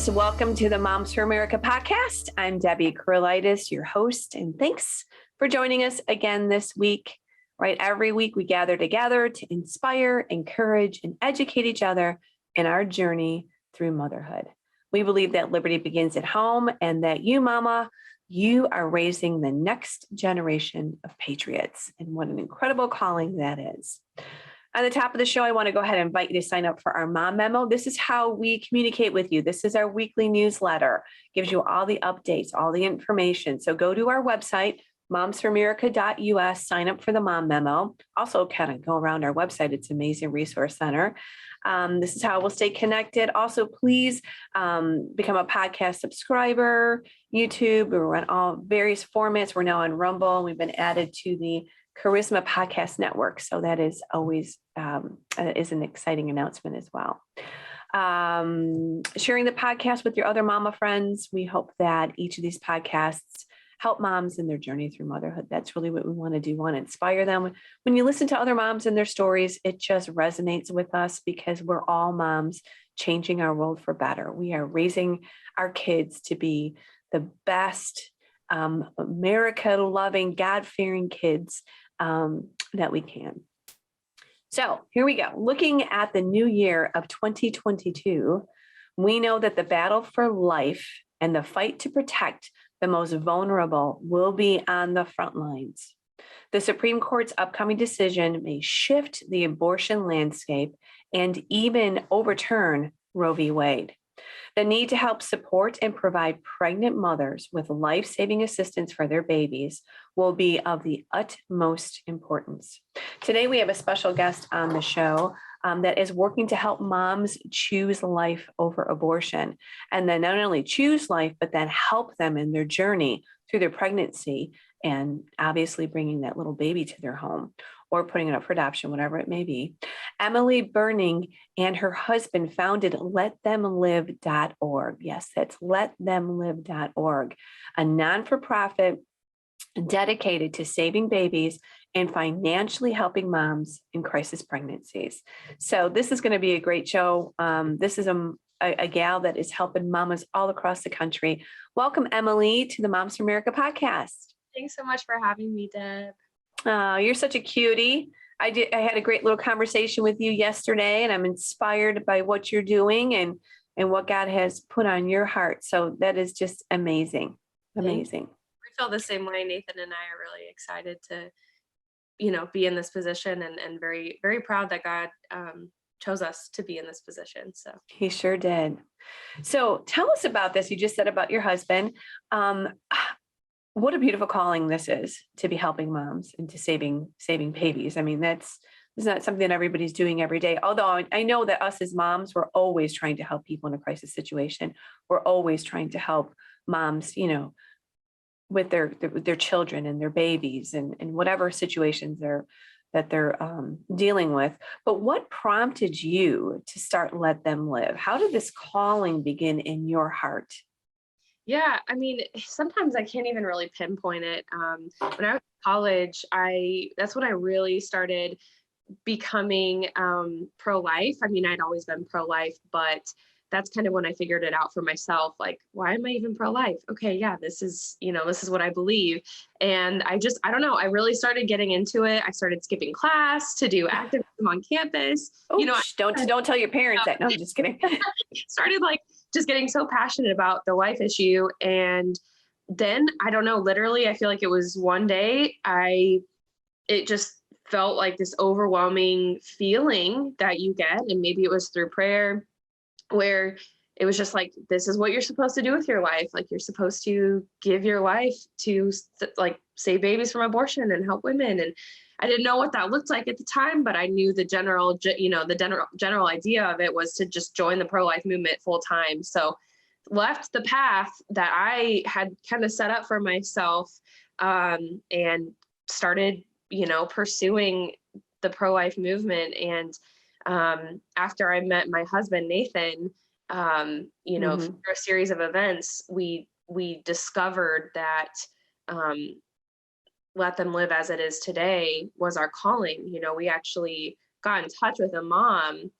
moms. Welcome to the Moms for America podcast. I'm Debbie Carolitis, your host, and thanks for joining us again this week. Right, every week we gather together to inspire, encourage, and educate each other in our journey through motherhood. We believe that liberty begins at home and that you, mama, you are raising the next generation of patriots. And what an incredible calling that is. On the top of the show, I want to go ahead and invite you to sign up for our Mom Memo. This is how we communicate with you. This is our weekly newsletter. Gives you all the updates, all the information. So go to our website, momsforamerica.us, sign up for the Mom Memo. Also kind of go around our website. It's an amazing resource center. This is how we'll stay connected. Also, please become a podcast subscriber, YouTube. We're on all various formats. We're now on Rumble. We've been added to the Charisma Podcast Network. So that is always is an exciting announcement as well. Sharing the podcast with your other mama friends. We hope that each of these podcasts help moms in their journey through motherhood. That's really what we want to do. We want to inspire them. When you listen to other moms and their stories, it just resonates with us because we're all moms changing our world for better. We are raising our kids to be the best America-loving, God-fearing kids that we can. So here we go. Looking at the new year of 2022, we know that the battle for life and the fight to protect the most vulnerable will be on the front lines. The Supreme Court's upcoming decision may shift the abortion landscape and even overturn Roe v. Wade. The need to help support and provide pregnant mothers with life-saving assistance for their babies will be of the utmost importance. Today, we have a special guest on the show that is working to help moms choose life over abortion. And then not only choose life, but then help them in their journey through their pregnancy and obviously bringing that little baby to their home or putting it up for adoption, whatever it may be. Emily Berning and her husband founded letthemlive.org. Yes, that's letthemlive.org, a non-for-profit dedicated to saving babies and financially helping moms in crisis pregnancies. So this is going to be a great show. This is a gal that is helping mamas all across the country. Welcome, Emily, to the Moms for America podcast. Thanks so much for having me, Deb. You're such a cutie. I had a great little conversation with you yesterday, and I'm inspired by what you're doing and what God has put on your heart. So that is just amazing. Amazing. We feel the same way. Nathan and I are really excited to, be in this position and very, very proud that God chose us to be in this position. So He sure did. So tell us about this. You just said about your husband. What a beautiful calling this is, to be helping moms and to saving babies. I mean, it's not something that everybody's doing every day. Although I know that us as moms, we're always trying to help people in a crisis situation. We're always trying to help moms, with their children and their babies and whatever situations they're dealing with. But what prompted you to start Let Them Live? How did this calling begin in your heart? Yeah, I mean, sometimes I can't even really pinpoint it. When I was in college, that's when I really started becoming pro-life. I mean, I'd always been pro-life, but that's kind of when I figured it out for myself. Like, why am I even pro-life? Okay, yeah, this is what I believe. And I don't know, I really started getting into it. I started skipping class to do activism on campus. Oh, don't tell your parents that. No, I'm just kidding. Started just getting so passionate about the life issue. And then I don't know, literally, I feel like it was one day it just felt like this overwhelming feeling that you get. And maybe it was through prayer, where it was just like, this is what you're supposed to do with your life. Like, you're supposed to give your life to save babies from abortion and help women. And I didn't know what that looked like at the time, but I knew the general idea of it was to just join the pro-life movement full time. So left the path that I had kind of set up for myself, and started, pursuing the pro-life movement. And after I met my husband, Nathan, through a series of events, we discovered that Let Them Live as It Is Today was our calling. We actually got in touch with a mom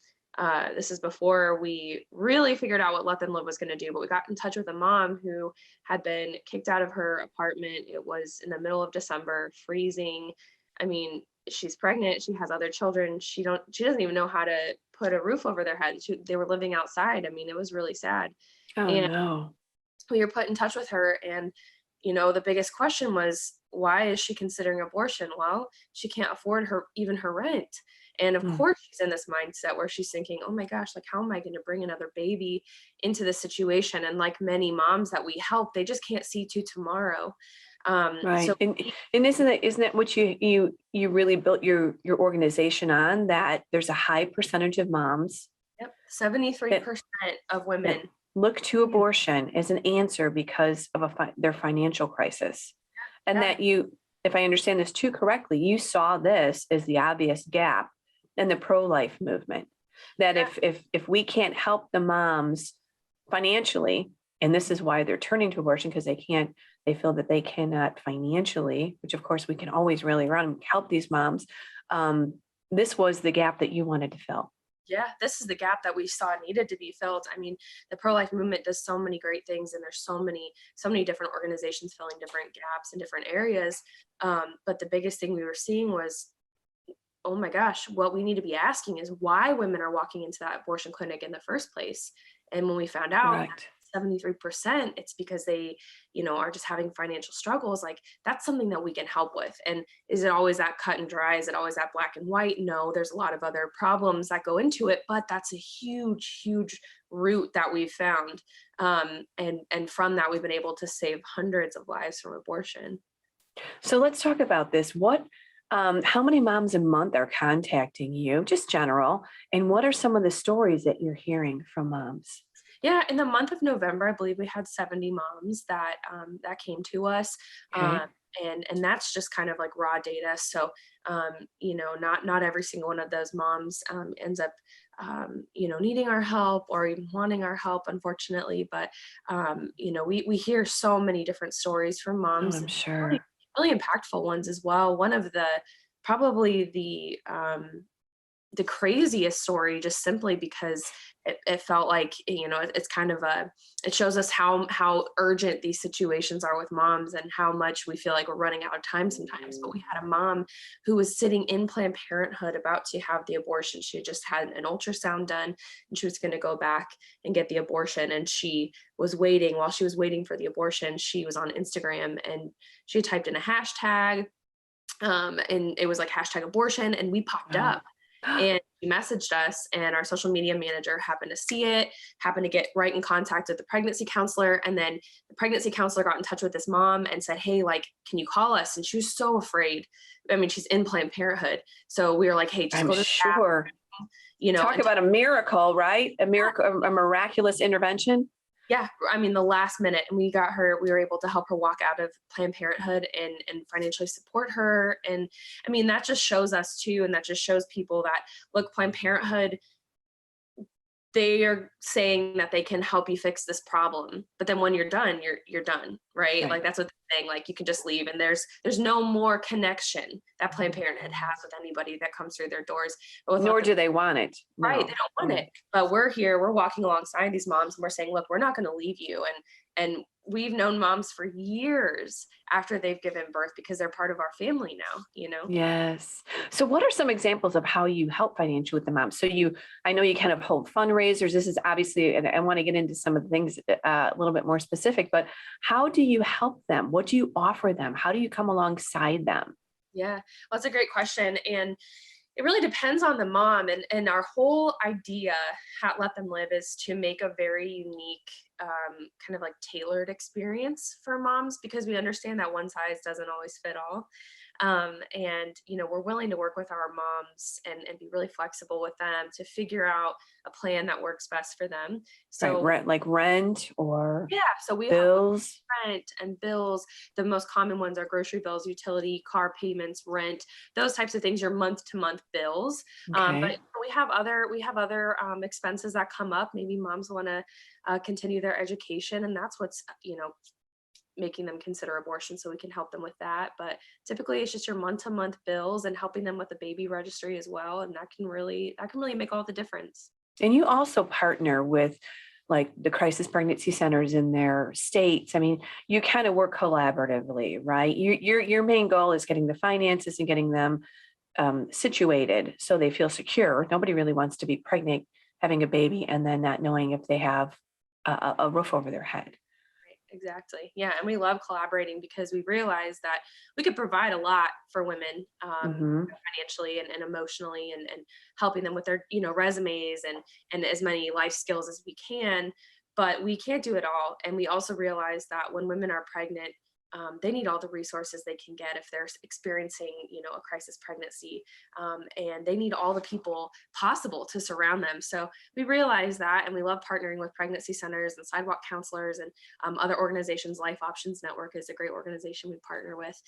This is before we really figured out what Let Them Live was going to do, but we got in touch with a mom who had been kicked out of her apartment. It was in the middle of December, freezing. I mean, she's pregnant, she has other children. She doesn't even know how to put a roof over their head. They were living outside. I mean, it was really sad. Oh And no. we were put in touch with her, and the biggest question was, why is she considering abortion? Well, she can't afford her rent. And of Mm. course she's in this mindset where she's thinking, oh my gosh, like, how am I going to bring another baby into this situation? And like many moms that we help, they just can't see to tomorrow. Right. So And isn't that what you really built your organization on, that there's a high percentage of moms yep, that 73% of that women. look to abortion as an answer because of their financial crisis. And Yeah, that if I understand this too correctly, you saw this as the obvious gap in the pro-life movement. That yeah, if we can't help the moms financially, and this is why they're turning to abortion, because they feel that they cannot financially, which of course we can always really run and help these moms. This was the gap that you wanted to fill. yeah, this is the gap that we saw needed to be filled. I mean, the pro-life movement does so many great things, and there's so many different organizations filling different gaps in different areas. But the biggest thing we were seeing was, oh my gosh, what we need to be asking is why women are walking into that abortion clinic in the first place. And when we found out Correct. 73%, it's because they, are just having financial struggles. Like, that's something that we can help with. And is it always that cut and dry? Is it always that black and white? No, there's a lot of other problems that go into it, but that's a huge, huge root that we've found. And from that, we've been able to save hundreds of lives from abortion. So let's talk about this. How many moms a month are contacting you, just general, and what are some of the stories that you're hearing from moms? Yeah, in the month of November, I believe we had 70 moms that came to us, um, Okay. and that's just kind of like raw data. So, not every single one of those moms ends up, needing our help or even wanting our help, unfortunately. But we hear so many different stories from Oh, moms, I'm and really, sure. really impactful ones as well. One of the probably the craziest story, just simply because it felt like, it's kind of it shows us how urgent these situations are with moms, and how much we feel like we're running out of time sometimes. But we had a mom who was sitting in Planned Parenthood about to have the abortion. She had just had an ultrasound done, and she was going to go back and get the abortion. And she was waiting. While she was waiting for the abortion, she was on Instagram, and she typed in a hashtag, and it was like hashtag abortion, and we popped Wow. up. And she messaged us, and our social media manager happened to see it, happened to get right in contact with the pregnancy counselor. And then the pregnancy counselor got in touch with this mom and said, hey, like, can you call us? And she was so afraid. I mean, she's in Planned Parenthood. So we were like, hey, just I'm go to the app, sure. Talk and about a miracle, right? A miracle, a miraculous intervention. yeah, I mean, the last minute, and we were able to help her walk out of Planned Parenthood and financially support her. And I mean, that just shows us too, and that just shows people that, look, Planned Parenthood, they are saying that they can help you fix this problem, but then when you're done, you're done, right? Right. Like, that's what they're saying, like, you can just leave, and there's no more connection that Planned Parenthood has with anybody that comes through their doors. But with Nor Let Them, do they want it. right, they No. don't want No. it. But we're here, we're walking alongside these moms, and we're saying, look, we're not going to leave you. And we've known moms for years after they've given birth, because they're part of our family now. Yes. So what are some examples of how you help financially with the moms? So I know you kind of hold fundraisers. This is obviously, and I want to get into some of the things a little bit more specific, but how do you help them? What do you offer them? How do you come alongside them? Yeah, well, that's a great question. And it really depends on the mom. And our whole idea at Let Them Live is to make a very unique, kind of like tailored experience for moms, because we understand that one size doesn't always fit all. And we're willing to work with our moms and be really flexible with them to figure out a plan that works best for them. Right. So Like rent or yeah, so we help with bills. rent and bills. The most common ones are grocery bills, utility, car payments, rent, those types of things, your month to month bills. But Okay. we have other expenses that come up. Maybe moms want to continue their education, and that's what's making them consider abortion. So we can help them with that. But typically, it's just your month to month bills and helping them with the baby registry as well, and that can really make all the difference. And you also partner with like the crisis pregnancy centers in their states. I mean, you kind of work collaboratively, right? Your main goal is getting the finances and getting them situated so they feel secure. Nobody really wants to be pregnant, having a baby, and then not knowing if they have a roof over their head. Exactly. Yeah. And we love collaborating because we realize that we could provide a lot for women, Mm-hmm. financially and emotionally, and helping them with their, resumes and as many life skills as we can, but we can't do it all. And we also realize that when women are pregnant, they need all the resources they can get if they're experiencing, a crisis pregnancy, and they need all the people possible to surround them. So we realize that, and we love partnering with pregnancy centers and sidewalk counselors and other organizations. Life Options Network is a great organization we partner with,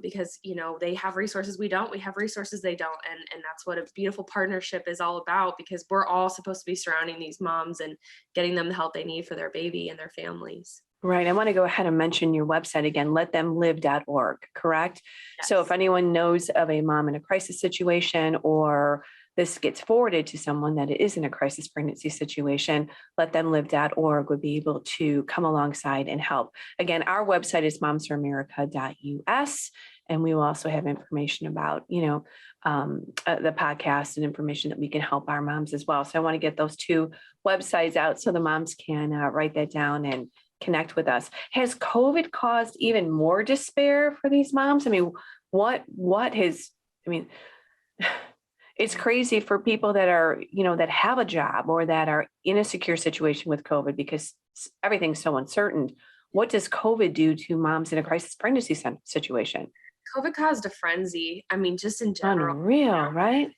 because they have resources we don't. We have resources they don't, and that's what a beautiful partnership is all about. Because we're all supposed to be surrounding these moms and getting them the help they need for their baby and their families. Right. I want to go ahead and mention your website again, letthemlive.org, correct? Yes. So if anyone knows of a mom in a crisis situation, or this gets forwarded to someone that is in a crisis pregnancy situation, letthemlive.org would be able to come alongside and help. Again, our website is momsforamerica.us. And we will also have information about, the podcast and information that we can help our moms as well. So I want to get those two websites out so the moms can write that down and connect with us. Has COVID caused even more despair for these moms? I mean, it's crazy for people that are, that have a job or that are in a secure situation with COVID because everything's so uncertain. What does COVID do to moms in a crisis pregnancy situation? COVID caused a frenzy. I mean, just in general. Unreal, right?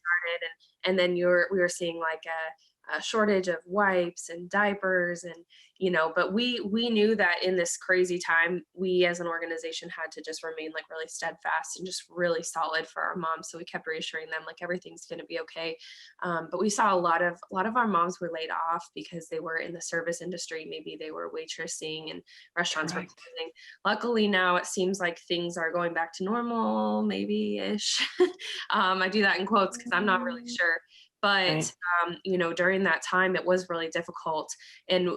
And then we were seeing like a shortage of wipes and diapers, and but we knew that in this crazy time, we as an organization had to just remain like really steadfast and just really solid for our moms. So we kept reassuring them like everything's going to be okay. But we saw a lot of our moms were laid off because they were in the service industry. Maybe they were waitressing and restaurants were closing. Luckily now it seems like things are going back to normal, maybe ish. I do that in quotes because I'm not really sure. But, during that time, it was really difficult. And,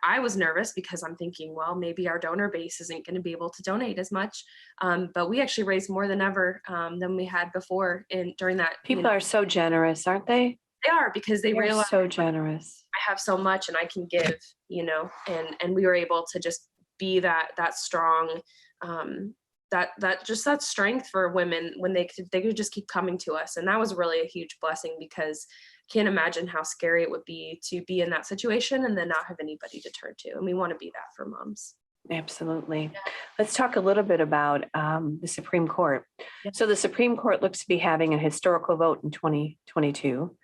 I was nervous because I'm thinking, well, maybe our donor base isn't going to be able to donate as much. But we actually raised more than ever than we had before. And during that, people are so generous, aren't they? They are, because they realize so generous. I have so much and I can give, and we were able to just be that strong, that strength for women when they could just keep coming to us. And that was really a huge blessing, because I can't imagine how scary it would be to be in that situation and then not have anybody to turn to. And we want to be that for moms. Absolutely. Yeah. Let's talk a little bit about the Supreme Court. Yeah. So the Supreme Court looks to be having a historical vote in 2022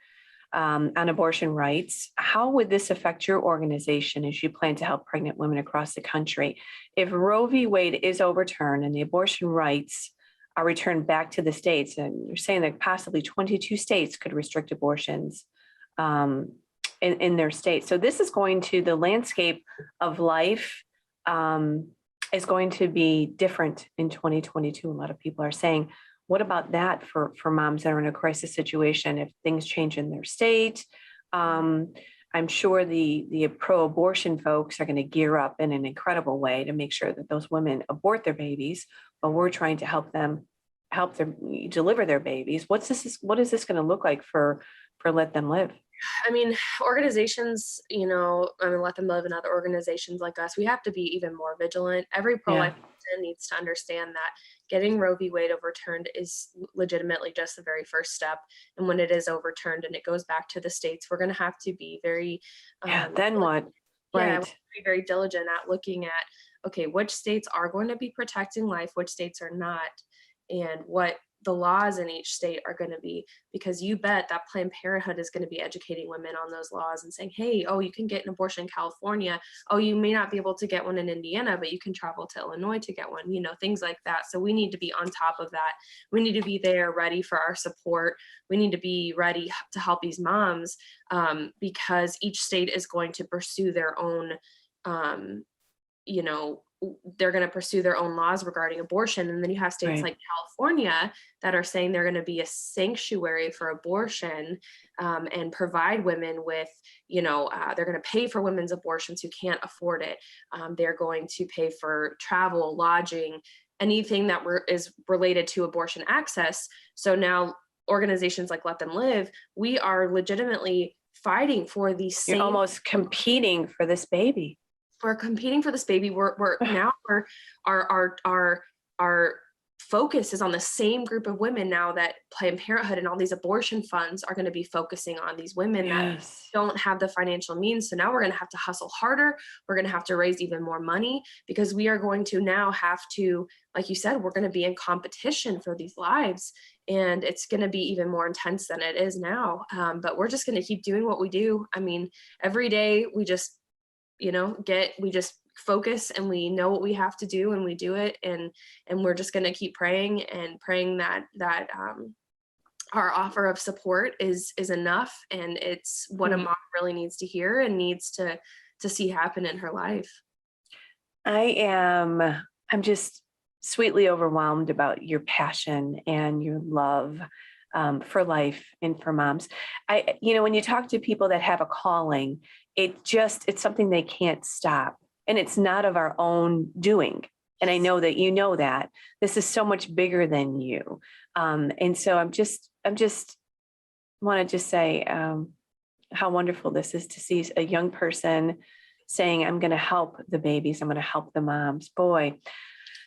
on abortion rights. How would this affect your organization as you plan to help pregnant women across the country? If Roe v. Wade is overturned and the abortion rights are returned back to the states, and you're saying that possibly 22 states could restrict abortions in their state. So this is going to, the landscape of life is going to be different in 2022. A lot of people are saying, what about that for moms that are in a crisis situation if things change in their state? I'm sure the pro-abortion folks are going to gear up in an incredible way to make sure that those women abort their babies, but we're trying to help them deliver their babies. What is this going to look like for Let Them Live? I mean, organizations, Let Them Live and other organizations like us, we have to be even more vigilant. Every pro-life person needs to understand that getting Roe v. Wade overturned is legitimately just the very first step. And when it is overturned and it goes back to the states, we're going to have to be very, then what? Right. Be very diligent at looking at, okay, which states are going to be protecting life, which states are not, and what the laws in each state are going to be, because you bet that Planned Parenthood is going to be educating women on those laws and saying, hey, oh, you can get an abortion in California. Oh, you may not be able to get one in Indiana, but you can travel to Illinois to get one, things like that. So we need to be on top of that. We need to be there ready for our support. We need to be ready to help these moms, because each state is going to pursue their own, they're going to pursue their own laws regarding abortion. And then you have states Right. like California that are saying they're going to be a sanctuary for abortion, and provide women with, they're going to pay for women's abortions who can't afford it. They're going to pay for travel, lodging, anything that is related to abortion access. So now organizations like Let Them Live, we are legitimately fighting for these You're same. almost competing for this baby. We're competing for this baby. Our focus is on the same group of women now that Planned Parenthood and all these abortion funds are going to be focusing on these women that don't have the financial means. So now we're going to have to hustle harder. We're going to have to raise even more money, because we are going to now have to, like you said, we're going to be in competition for these lives, and it's going to be even more intense than it is now. But we're just going to keep doing what we do. I mean, every day we just focus, and we know what we have to do, and we do it, and we're just going to keep praying that our offer of support is enough, and it's what a mom really needs to hear and needs to see happen in her life. I'm just sweetly overwhelmed about your passion and your love for life and for moms. When you talk to people that have a calling, it's something they can't stop, and it's not of our own doing. And I know that you know that this is so much bigger than you. And so I'm just want to just say how wonderful this is to see a young person saying, I'm going to help the babies. I'm going to help the moms. Boy.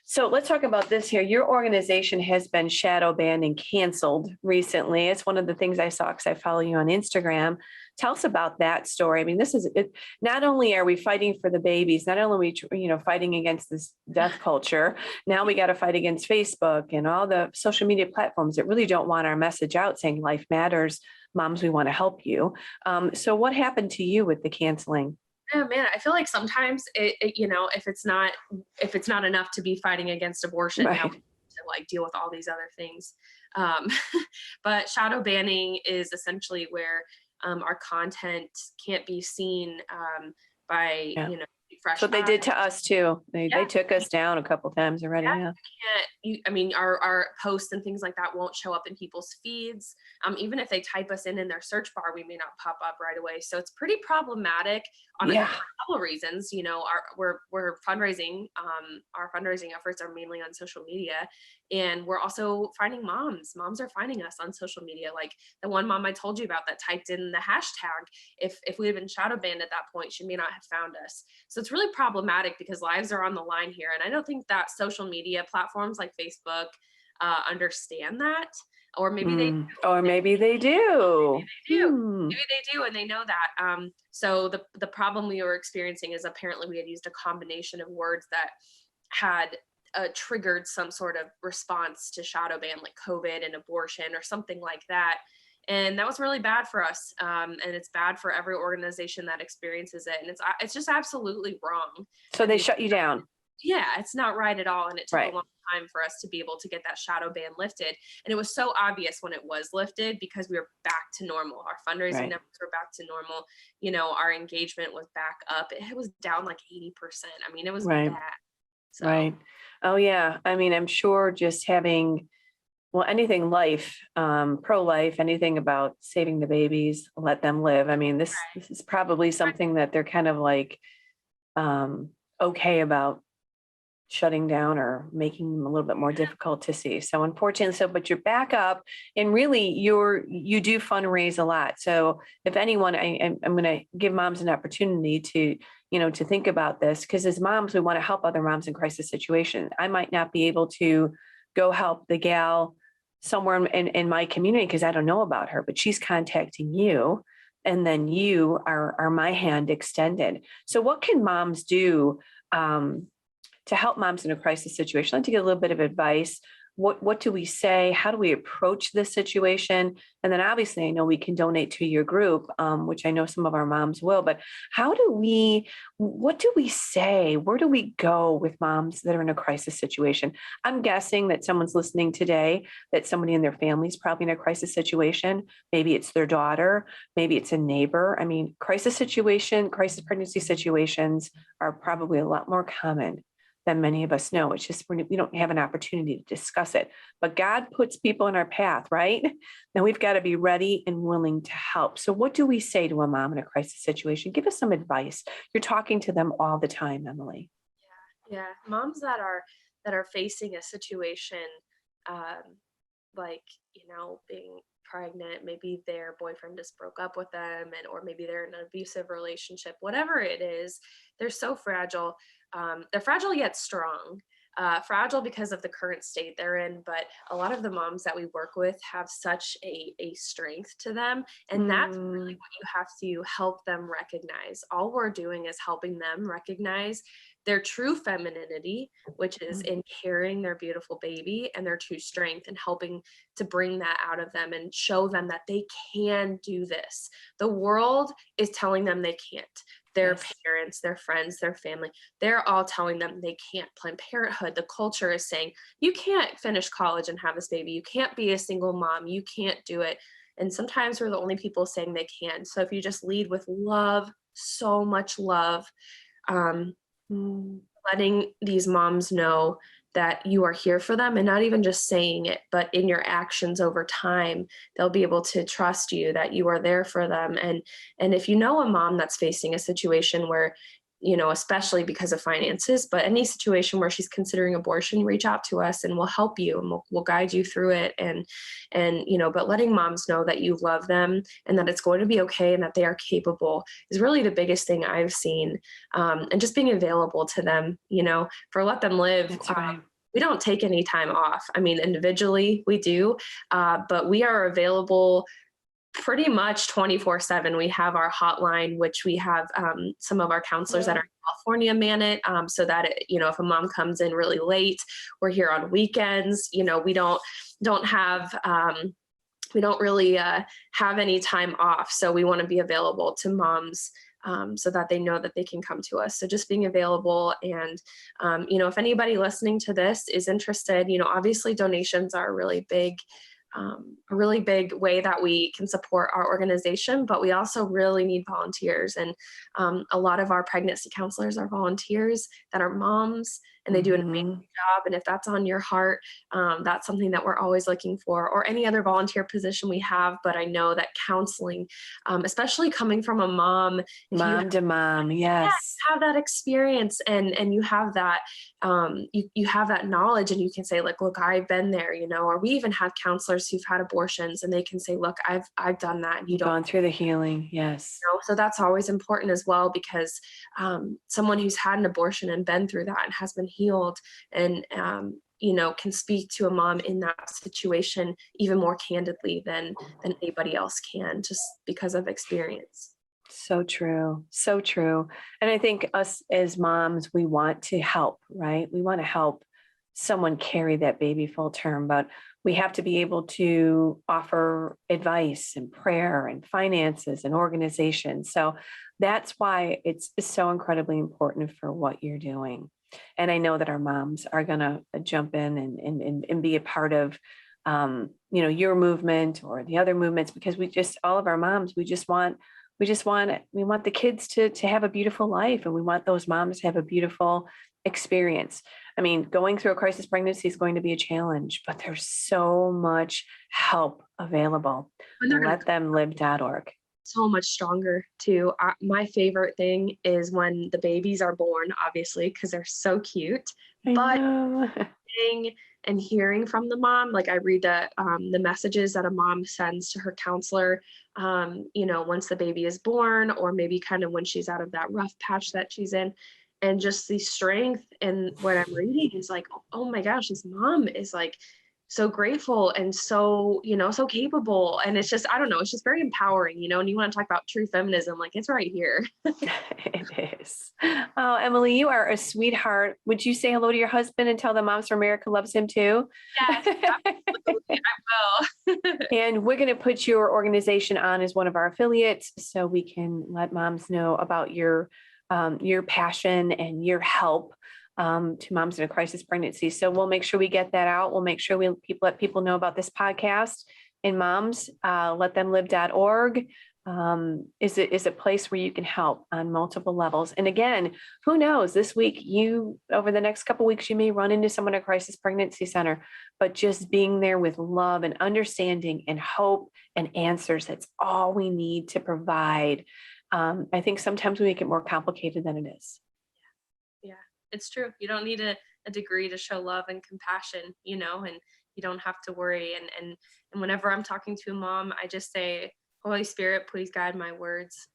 So let's talk about this here. Your organization has been shadow banned and canceled recently. It's one of the things I saw because I follow you on Instagram. Tell us about that story. I mean, this is it. Not only are we fighting for the babies, not only are we, fighting against this death culture. Now we got to fight against Facebook and all the social media platforms that really don't want our message out saying life matters. Moms, we want to help you. So what happened to you with the canceling? Oh man, I feel like sometimes if it's not enough to be fighting against abortion, Right. now we need to deal with all these other things. But shadow banning is essentially where our content can't be seen by fresh. That's what they did to us too. They took us down a couple times already. Our posts and things like that won't show up in people's feeds. Even if they type us in their search bar, we may not pop up right away. So it's pretty problematic on a couple of reasons. We're fundraising. Our fundraising efforts are mainly on social media, and we're also finding moms. Moms are finding us on social media. Like the one mom I told you about that typed in the hashtag. If we had been shadow banned at that point, she may not have found us. So it's really problematic because lives are on the line here. And I don't think that social media platforms like Facebook understand that. Or maybe they do. Or maybe they do. Maybe they do, and they know that. So the problem we were experiencing is apparently we had used a combination of words that had triggered some sort of response to shadow ban, like COVID and abortion or something like that. And that was really bad for us. And it's bad for every organization that experiences it. And it's just absolutely wrong. So they shut you down. Yeah, it's not right at all. And it took a long time for us to be able to get that shadow ban lifted. And it was so obvious when it was lifted because we were back to normal. Our fundraising numbers were back to normal. Our engagement was back up. It was down like 80%. I mean, it was bad. So. Right. Oh yeah. I mean, I'm sure just having, anything life, pro-life, anything about saving the babies, let them live. I mean, this is probably something that they're kind of like, okay about shutting down or making them a little bit more difficult to see. So unfortunately, but you're back up, and really you do fundraise a lot. So if anyone, I'm going to give moms an opportunity to, to think about this, because as moms, we want to help other moms in crisis situations. I might not be able to go help the gal somewhere in my community because I don't know about her, but she's contacting you, and then you are my hand extended. So what can moms do to help moms in a crisis situation? I'd like to get a little bit of advice. What do we say? How do we approach this situation? And then obviously I know we can donate to your group, which I know some of our moms will, but what do we say? Where do we go with moms that are in a crisis situation? I'm guessing that someone's listening today, that somebody in their family is probably in a crisis situation. Maybe it's their daughter, maybe it's a neighbor. I mean, crisis pregnancy situations are probably a lot more common than many of us know. It's just we don't have an opportunity to discuss it. But God puts people in our path, right? Now we've got to be ready and willing to help. So what do we say to a mom in a crisis situation? Give us some advice. You're talking to them all the time, Emily. Yeah. Moms that are facing a situation, like, being pregnant, maybe their boyfriend just broke up with them, or maybe they're in an abusive relationship, whatever it is, they're so fragile. They're fragile yet strong. Fragile because of the current state they're in, but a lot of the moms that we work with have such a strength to them, and that's really what you have to help them recognize. All we're doing is helping them recognize their true femininity, which is in carrying their beautiful baby, and their true strength, and helping to bring that out of them and show them that they can do this. The world is telling them they can't. Their parents, their friends, their family, they're all telling them they can't. Planned Parenthood, the culture is saying, you can't finish college and have this baby. You can't be a single mom. You can't do it. And sometimes we're the only people saying they can. So if you just lead with love, so much love, letting these moms know that you are here for them, and not even just saying it, but in your actions over time, they'll be able to trust you that you are there for them. And if you know a mom that's facing a situation where, especially because of finances, but any situation where she's considering abortion, reach out to us and we'll help you, and we'll guide you through it. And but letting moms know that you love them and that it's going to be okay and that they are capable is really the biggest thing I've seen. And just being available to them, for Let Them Live. That's right. We don't take any time off. I mean, individually we do, but we are available pretty much 24/7. We have our hotline, which we have some of our counselors that are in California man it, so that if a mom comes in really late, we're here on weekends. We don't have we don't really have any time off, so we want to be available to moms. So that they know that they can come to us. So just being available. And, if anybody listening to this is interested, obviously donations are a really big way that we can support our organization, but we also really need volunteers. And a lot of our pregnancy counselors are volunteers that are moms, and they do an amazing job. And if that's on your heart, that's something that we're always looking for, or any other volunteer position we have. But I know that counseling, especially coming from a mom, to mom, yes, have that experience, and you have that, you have that knowledge, and you can say, like, look, I've been there, or we even have counselors who've had abortions, and they can say, look, I've done that, and you don't gone through the healing. Yes. So that's always important as well, because someone who's had an abortion and been through that and has been healed, and can speak to a mom in that situation even more candidly than anybody else can, just because of experience. So true. So true. And I think us as moms, we want to help, right? We want to help someone carry that baby full term, but we have to be able to offer advice and prayer and finances and organization. So that's why it's so incredibly important for what you're doing. And I know that our moms are going to jump in and be a part of, your movement or the other movements, because all of our moms, we want the kids to have a beautiful life, and we want those moms to have a beautiful experience. I mean, going through a crisis pregnancy is going to be a challenge, but there's so much help available. LetThemLive.org. So much stronger too. My favorite thing is when the babies are born, obviously, because they're so cute. And hearing from the mom, like I read the messages that a mom sends to her counselor, once the baby is born, or maybe kind of when she's out of that rough patch that she's in, and just the strength. And what I'm reading is like, oh my gosh, this mom is like so grateful and so, so capable. And it's just, I don't know, it's just very empowering, and you want to talk about true feminism, like it's right here. It is. Oh, Emily, you are a sweetheart. Would you say hello to your husband and tell them Moms for America loves him too? Yes, absolutely, I will. And we're going to put your organization on as one of our affiliates, so we can let moms know about your passion and your help to moms in a crisis pregnancy. So we'll make sure we get that out. We'll make sure let people know about this podcast. And moms, LetThemLive.org. is a place where you can help on multiple levels. And again, who knows, this week, over the next couple of weeks, you may run into someone at a crisis pregnancy center, but just being there with love and understanding and hope and answers, that's all we need to provide. I think sometimes we make it more complicated than it is. Yeah, it's true. You don't need a degree to show love and compassion, and you don't have to worry. And whenever I'm talking to a mom, I just say, Holy Spirit, please guide my words.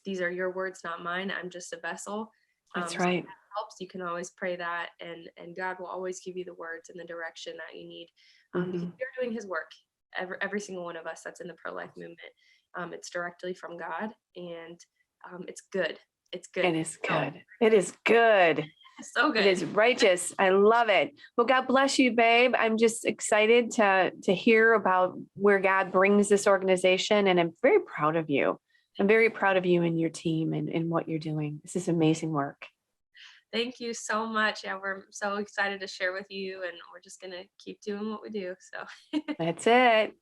These are your words, not mine. I'm just a vessel. That's right. So that helps. You can always pray that, and God will always give you the words and the direction that you need, because you're doing his work. Every single one of us that's in the pro-life movement. It's directly from God, and it's good. It's good. It is good. It is good. So good. It is righteous. I love it. Well, God bless you, babe. I'm just excited to hear about where God brings this organization. And I'm very proud of you. I'm very proud of you and your team and what you're doing. This is amazing work. Thank you so much. Yeah, we're so excited to share with you, and we're just going to keep doing what we do. So that's it.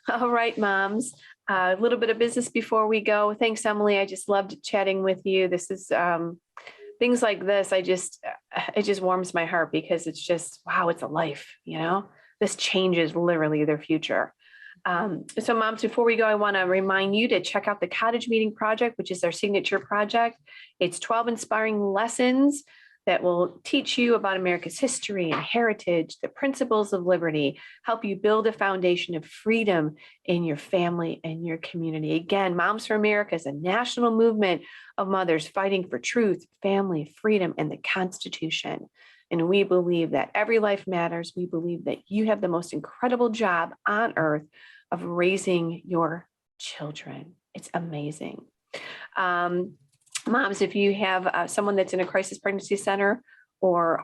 All right, moms. A little bit of business before we go. Thanks, Emily. I just loved chatting with you. This is things like this. It just warms my heart, because it's just, wow, it's a life, this changes literally their future. So moms, before we go, I want to remind you to check out the Cottage Meeting Project, which is our signature project. It's 12 inspiring lessons that will teach you about America's history and heritage, the principles of liberty, help you build a foundation of freedom in your family and your community. Again, Moms for America is a national movement of mothers fighting for truth, family, freedom, and the Constitution. And we believe that every life matters. We believe that you have the most incredible job on earth of raising your children. It's amazing. Moms, if you have someone that's in a crisis pregnancy center, or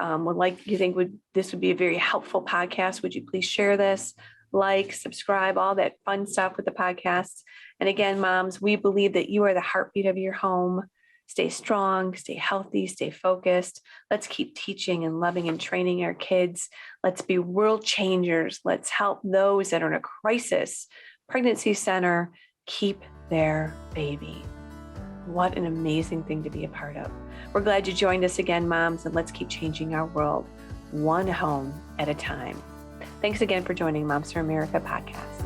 this would be a very helpful podcast, would you please share this, subscribe, all that fun stuff with the podcasts. And again, moms, we believe that you are the heartbeat of your home. Stay strong, stay healthy, stay focused. Let's keep teaching and loving and training our kids. Let's be world changers. Let's help those that are in a crisis pregnancy center keep their baby. What an amazing thing to be a part of. We're glad you joined us again, moms, and let's keep changing our world one home at a time. Thanks again for joining Moms for America podcast.